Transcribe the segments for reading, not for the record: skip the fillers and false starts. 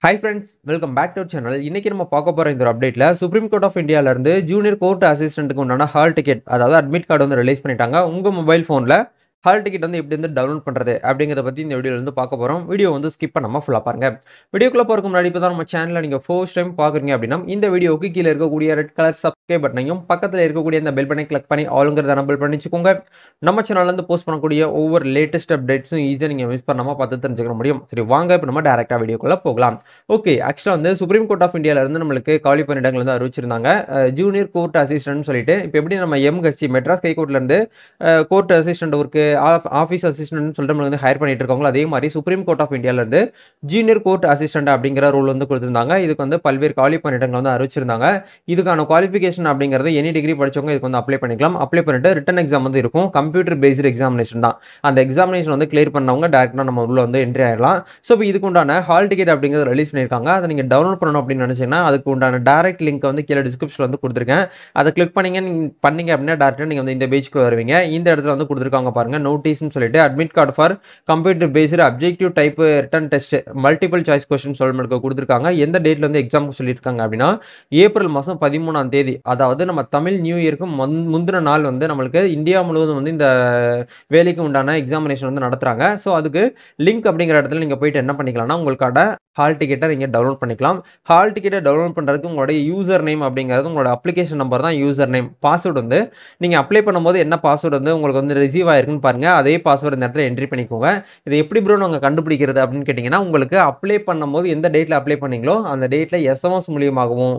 Hi friends, welcome back to our channel. இன்னைக்கு நம்ம பார்க்க போற இந்த அப்டேட்ல சுப்ரீம் கோர்ட் ஆஃப் இந்தியால இருந்து ஜூனியர் கோர்ட் அசிஸ்டன்ட்க்கு உண்டான ஹால் டிக்கெட் அதாவது அட்மிட் கார்டு வந்து ரிலீஸ் பண்ணிட்டாங்க. உங்க மொபைல் போன்ல ஹால் டிக்கெட் வந்து எப்படி வந்து டவுன்லோட் பண்றது அப்படிங்கறத பத்தி இந்த வீடியோல இருந்து பார்க்க போறோம். வீடியோ வந்து ஸ்கிப் பண்ணாம ஃபுல்லா பாருங்க. வீடியோக்குள்ள போறதுக்கு முன்னாடி இப்பதான் நம்ம சேனலை நீங்க ஃபர்ஸ்ட் டைம் பாக்குறீங்க அப்படின்னா இந்த வீடியோக்கு கீழே இருக்கக்கூடிய ரெட் கலர் சப்ஸ்கிரைப் பட்டனையும் பக்கத்துல இருக்கக்கூடிய இந்த பெல் பட்டனை கிளிக் பண்ணி ஆளுங்கிறத எனேபிள் பண்ணி வச்சுக்கோங்க. நம்ம சேனல்ல இருந்து போஸ்ட் பண்ணக்கூடிய ஒவ்வொரு லேட்டஸ்ட் அப்டேட்ஸும் ஈஸியா நீங்க மிஸ் பண்ணாம பார்த்து தெரிஞ்சுக்க முடியும். சரி வாங்க இப்போ நம்ம டைரக்டா வீடியோக்குள்ள போகலாம். ஓகே, ஆக்சுவலா வந்து சுப்ரீம் கோர்ட் ஆஃப் இந்தியால இருந்து நம்மளுக்கு காலி பணியிடங்கள் வந்து அறிவிச்சிருந்தாங்க. ஜூனியர் கோர்ட் அசிஸ்டன்ட் சொல்லிட்டு இப்போ எப்படி நம்ம எம்எஸ்சி மெட்ராஸ் ஹைகோர்ட்ல இருந்து court assistant work office assistant சொல்லிட்டு நம்ம வந்து ஹையர் பண்ணிட்டு இருக்காங்களோ அதே மாதிரி சுப்ரீம் கோர்ட் ஆஃப் இந்தியால இருந்து ஜூனியர் கோர்ட் அசிஸ்டன்ட் அப்படிங்கிற ரோல் வந்து கொடுத்திருந்தாங்க. இதுக்கு வந்து பல்வேறு காலி பணியிடங்கள் வந்து அறிவிச்சிருந்தாங்க. இதுக்கான குவாலிஃபிகேஷன் அப்படிங்கிறது எனி டிகிரி படிச்சவங்க இதுக்கு வந்து அப்ளை பண்ணிக்கலாம். அப்ளை பண்ணிட்டு ரிட்டன் எக்ஸாம் வந்து இருக்கும். கம்ப்யூட்டர் பேஸ்டு எக்ஸாமினேஷன் தான். அந்த எக்ஸாமினேஷன் வந்து கிளியர் பண்ணவங்க டேரக்டா நம்ம உள்ள வந்து என்ட்ரி ஆயிடலாம். ஸோ இப்போ இதுக்கு உண்டான ஹால் டிக்கெட் அப்படிங்கிறது ரிலீஸ் பண்ணியிருக்காங்க. அதை நீங்க டவுன்லோட் பண்ணணும் அப்படின்னு நினைச்சீங்கன்னா அதுக்கு உண்டான டைரக்ட் லிங்க் வந்து கீழே டிஸ்கிரிப்ஷன்ல வந்து கொடுத்துருக்கேன். அதை கிளிக் பண்ணீங்க அப்படின்னா டேரக்டா நீங்க வந்து இந்த பேஜ்க்கு வருவீங்க. இந்த இடத்துல வந்து கொடுத்துருக்காங்க பாருங்க, நோட்டீஸ்னு சொல்லிட்டு admit card for computer based objective type written test multiple choice question சொல்லிட்டு கொடுத்துருக்காங்க. எந்த டேட்ல வந்து எக்ஸாம் சொல்லியிருக்காங்க அப்படின்னா ஏப்ரல் மாதம் 13ஆம் தேதி, அதாவது நம்ம தமிழ் நியூ இயருக்கு முந்தின நாள் வந்து நம்மளுக்கு இந்தியா முழுவதும் வந்து இந்த வேலைக்கு உண்டான எக்ஸாமினேஷன் வந்து நடத்துறாங்க. ஸோ அதுக்கு லிங்க் அப்படிங்கிற இடத்துல நீங்க போயிட்டு என்ன பண்ணிக்கலாம்னா உங்களுக்கான ஹால் டிக்கெட்டை நீங்க டவுன்லோட் பண்ணிக்கலாம். ஹால் டிக்கெட்டை டவுன்லோட் பண்றதுக்கு உங்களுடைய யூசர் நேம் அப்படிங்கிறது உங்களோட அப்ளிகேஷன் நம்பர் தான் யூசர் நேம். பாஸ்வேர்டு வந்து நீங்க அப்ளை பண்ணும்போது என்ன பாஸ்வேர்டு வந்து உங்களுக்கு வந்து ரிசீவ் ஆயிருக்குன்னு பாருங்க. அதே பாஸ்வேர்டு இந்த இடத்துல என்ட்ரி பண்ணிக்கோங்க. இது எப்படி ப்ரோ நாங்க கண்டுபிடிக்கிறது அப்படின்னு கேட்டீங்கன்னா உங்களுக்கு அப்ளை பண்ணும்போது எந்த டேட்ல அப்ளை பண்ணீங்களோ அந்த டேட்ல எஸ்எம்எஸ் மூலியமாகவும்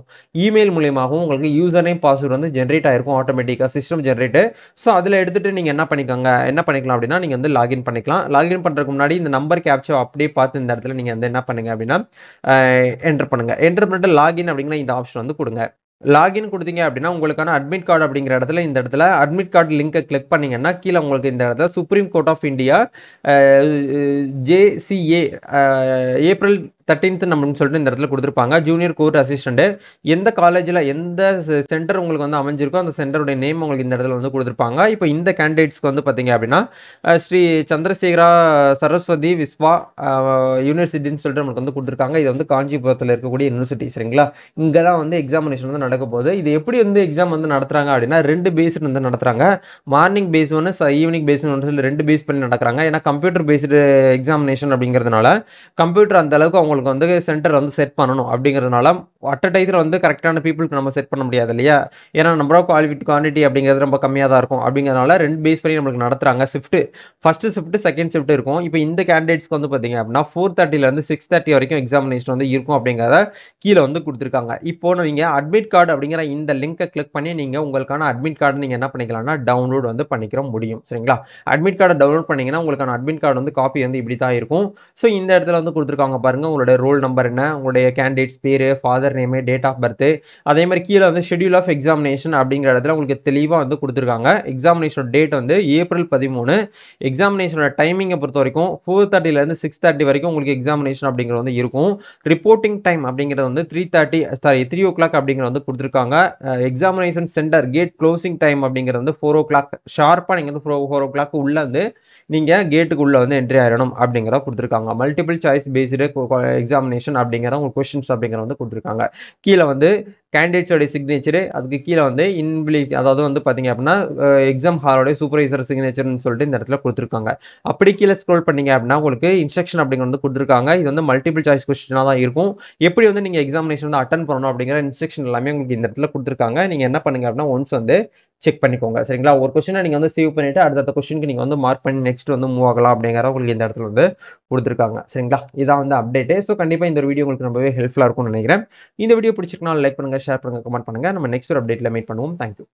இமெயில் மூலியமாகவும் உங்களுக்கு யூசர் நேம் பாஸ்வேர்டு வந்து ஜென்ரேட் ஆயிருக்கும் ஆட்டோமேட்டிக்கா சிஸ்டம் ஜென்ரேட். ஸோ அதில் எடுத்துட்டு நீங்க என்ன பண்ணிக்கலாம் அப்படின்னா நீங்க வந்து லாகின் பண்ணிக்கலாம். லாகின் பண்றதுக்கு முன்னாடி இந்த நம்பர் கேப்சா அப்படியே பார்த்து இந்த இடத்துல நீங்க வந்து என்ன பண்ணுங்க அப்படின்னா என்டர் பண்ணுங்க. என்டர் பண்ணிட்டு லாகின் அப்படிங்கிற இந்த ஆப்ஷன் வந்து கொடுங்க. லாகின் கொடுத்தீங்க அப்படின்னா உங்களுக்கான அட்மிட் கார்டு அப்படிங்கிற இடத்துல இந்த இடத்துல அட்மிட் கார்டு லிங்கை கிளிக் பண்ணீங்கன்னா கீழே உங்களுக்கு இந்த இடத்துல supreme court of India JCA April 13th நம்மன்னு சொல்லிட்டு இந்த இடத்துல கொடுத்துருப்பாங்க. ஜூனியர் கோர்ட் அசிஸ்டன்ட் எந்த காலேஜில் எந்த சென்டர் உங்களுக்கு வந்து அமைஞ்சிருக்கோ அந்த சென்டருடைய நேம் உங்களுக்கு இந்த இடத்துல வந்து கொடுத்துருப்பாங்க. இப்போ இந்த கேண்டிடேட்ஸ்க்கு வந்து பார்த்தீங்க அப்படின்னா ஸ்ரீ சந்திரசேகரா சரஸ்வதி விஸ்வா யூனிவர்சிட்டின்னு சொல்லிட்டு நம்மளுக்கு வந்து கொடுத்துருக்காங்க. இது வந்து காஞ்சிபுரத்தில் இருக்கக்கூடிய யூனிவர்சிட்டி. சரிங்களா, இங்கே தான் வந்து எக்ஸாமினேஷன் வந்து நடக்க போகுது. இது எப்படி வந்து எக்ஸாம் வந்து நடத்துறாங்க அப்படின்னா 2 பேஸ்டு வந்து நடத்துறாங்க. மார்னிங் பேஸ் ஒன்று, ஈவினிங் பேஸ் ஒன்று சொல்லி 2 பேஸ் பண்ணி நடக்கிறாங்க. ஏன்னா கம்ப்யூட்டர் பேஸ்டு எக்ஸாமினேஷன் அப்படிங்கிறதுனால கம்ப்யூட்டர் அந்த அளவுக்கு உங்களுக்கு வந்து சென்டர் வந்து செட் பண்ணணும் அப்படிங்கிறதுனால அட் அ டைத்துல வந்து கரெக்டான பீப்புளுக்கு நம்ம செட் பண்ண முடியாது இல்லையா. ஏன்னா நம்பர் ஆஃப் குவான்டிட்டி அப்படிங்கிறது ரொம்ப கம்மியாக தான் இருக்கும். அப்படிங்கிறதுனால 2 பேஸ் பண்ணி நம்மளுக்கு நடத்துறாங்க. Shift first shift second shift இருக்கும். இப்போ இந்த கேண்டிடேட்ஸ்க்கு வந்து பார்த்தீங்க அப்படின்னா 4:30 இருந்து 6:30 வரைக்கும் எக்ஸாமினேஷன் வந்து இருக்கும் அப்படிங்கிறத கீழே வந்து கொடுத்துருக்காங்க. இப்போ நீங்க அட்மிட் கார்டு அப்படிங்கிற இந்த லிங்கை கிளிக் பண்ணி நீங்க உங்களுக்கான அட்மிட் கார்டு நீங்க என்ன பண்ணிக்கலாம்னா டவுன்லோட் வந்து பண்ணிக்கிற முடியும். சரிங்களா, அட்மிட் கார்டை டவுன்லோட் பண்ணீங்கன்னா உங்களுக்கான அட்மிட் கார்டு வந்து காப்பி வந்து இப்படி தான் இருக்கும். ஸோ இந்த இடத்துல வந்து கொடுத்துருக்காங்க பாருங்க, உங்களுடைய ரோல் நம்பர் என்ன, உங்களுடைய கேண்டிடேட்ஸ் பேரு, father name, date of birth, அதே மாதிரி கீழே வந்து ஷெட்யூல் ஆஃப் எக்ஸாமினேஷன் அப்படிங்கிற இடத்துல உங்களுக்கு தெளிவாக வந்து கொடுத்துருக்காங்க. எக்ஸாமினேஷன் டேட் வந்து ஏப்ரல் 13. எக்ஸாமினேஷனோட டைமிங்கை பொறுத்த வரைக்கும் 4:30 இருந்து 6:30 வரைக்கும் உங்களுக்கு எக்ஸாமினேஷன் அப்படிங்கிறது வந்து இருக்கும். ரிப்போர்ட்டிங் டைம் அப்படிங்கிறது வந்து 3 o'clock அப்படிங்கிற வந்து கொடுத்துருக்காங்க. Examination centre gate closing time அப்படிங்கிறது வந்து 4 o'clock ஷார்ப்பா நீங்க வந்து 4 o'clock உள்ள வந்து நீங்க கேட்டுக்கு உள்ள வந்து என்ட்ரி ஆயிடணும் அப்படிங்கிறத கொடுத்துருக்காங்க. மல்டிபிள் சாய்ஸ் பேஸ்டு எக்ஸாமினேஷன் அப்படிங்கிற உங்களுக்கு கொஸ்டின்ஸ் அப்படிங்கிற வந்து கொடுத்துருக்காங்க. கீழே வந்து கேண்டிடேட்ஸோட சிக்னேச்சர், அதுக்கு கீழே வந்து அதாவது வந்து பாத்தீங்க அப்படின்னா எக்ஸாம் ஹாலோட சூப்பர்வைசர் சிக்னேச்சர்னு சொல்லிட்டு இந்த இடத்துல கொடுத்துருக்காங்க. அப்படி கீழே ஸ்க்ரோல் பண்ணீங்க அப்படின்னா உங்களுக்கு இன்ஸ்ட்ரக்ஷன் அப்படிங்கிற வந்து கொடுத்துருக்காங்க. இது வந்து மல்டிபிள் சாய்ஸ் கொஸ்டினா தான் இருக்கும். எப்படி வந்து நீங்க எக்ஸாமினேஷன் வந்து அட்டன் பண்ணணும் அப்படிங்கிற இன்ஸ்ட்ரக்ஷன் எல்லாமே உங்களுக்கு இந்த இடத்துல கொடுத்துருக்காங்க. நீங்க என்ன பண்ணுங்க அப்படின்னா ஒன்ஸ் வந்து செக் பண்ணிக்கோங்க. சரிங்களா, ஒரு கொஸ்டினை நீங்க வந்து சேவ் பண்ணிட்டு அடுத்த கொஸ்டினுக்கு நீங்க வந்து மார்க் பண்ணி நெக்ஸ்ட் வந்து மூவ் ஆகலாம் அப்படிங்கிற உங்களுக்கு இந்த இடத்துல வந்து கொடுத்துருக்காங்க. சரிங்களா, இதான் வந்து அப்டேட். ஸோ கண்டிப்பா இந்த வீடியோ உங்களுக்கு ரொம்பவே ஹெல்ப்ஃபுல்லா இருக்கும்னு நினைக்கிறேன். இந்த வீடியோ பிடிச்சிருக்கனால லைக் பண்ணுங்க, ஷேர் பண்ணுங்க, கமெண்ட் பண்ணுங்க. நம்ம நெக்ஸ்ட் ஒரு அப்டேட்ல மீட் பண்ணுவோம். தேங்க்யூ.